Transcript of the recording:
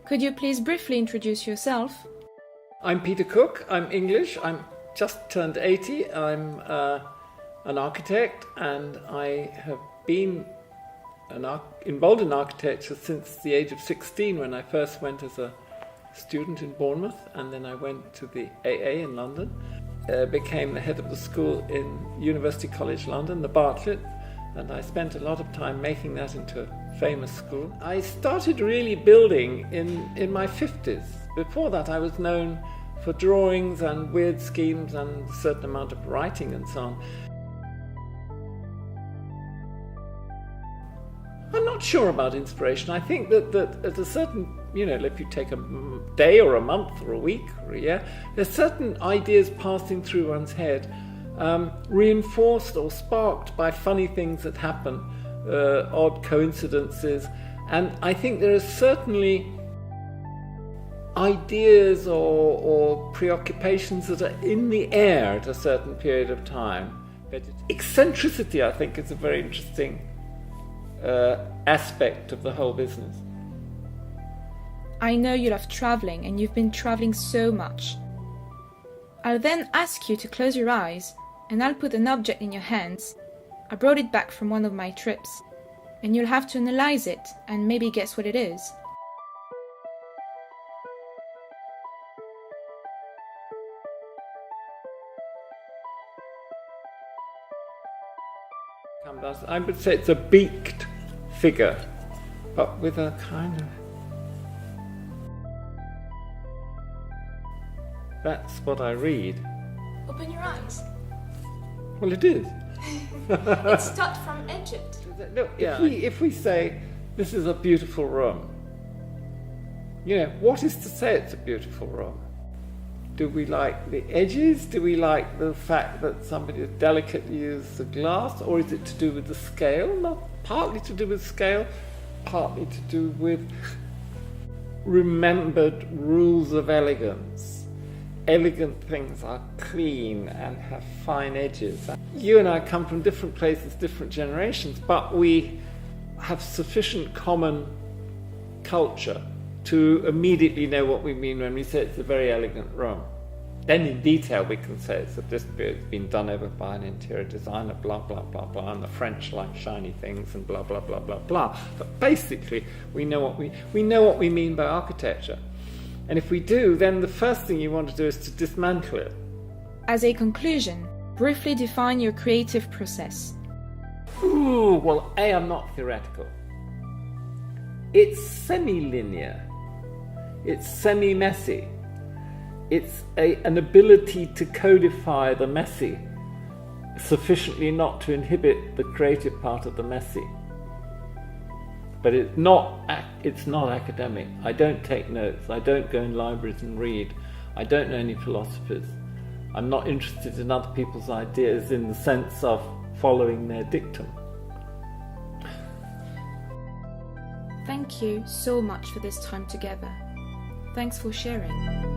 Could you please briefly introduce yourself? I'm Peter Cook, I'm English, I'm just turned 80, I'm an architect, and I have been involved in architecture since the age of 16, when I first went as a student in Bournemouth, and then I went to the AA in London, became the head of the school in University College London, the Bartlett, and I spent a lot of time making that into a famous school. I started really building in my 50s. Before that I was known for drawings and weird schemes and a certain amount of writing and so on. I'm not sure about inspiration. I think that at a certain, if you take a day or a month or a week or a year, there's certain ideas passing through one's head, reinforced or sparked by funny things that happen, odd coincidences. And I think there are certainly ideas or preoccupations that are in the air at a certain period of time. But eccentricity, I think, is a very interesting aspect of the whole business. I know you love travelling, and you've been travelling so much. I'll then ask you to close your eyes, and I'll put an object in your hands. I brought it back from one of my trips, and you'll have to analyze it and maybe guess what it is. I would say it's a beaked figure, but with a kind of... That's what I read. Open your eyes. Well, it is. It's taught from Egypt. Look, yeah. If we say, this is a beautiful room, what is to say it's a beautiful room? Do we like the edges? Do we like the fact that somebody has delicately used the glass? Or is it to do with the scale? Not partly to do with scale, partly to do with remembered rules of elegance. Elegant things are clean and have fine edges. You and I come from different places, different generations, but we have sufficient common culture to immediately know what we mean when we say it's a very elegant room. Then in detail we can say it's been done over by an interior designer, blah, blah, blah, blah, and the French like shiny things and blah, blah, blah, blah, blah. But basically we know what we mean by architecture. And if we do, then the first thing you want to do is to dismantle it. As a conclusion, briefly define your creative process. Well, I'm not theoretical. It's semi-linear. It's semi-messy. It's an ability to codify the messy sufficiently not to inhibit the creative part of the messy. But it's not academic. I don't take notes. I don't go in libraries and read. I don't know any philosophers. I'm not interested in other people's ideas in the sense of following their dictum. Thank you so much for this time together. Thanks for sharing.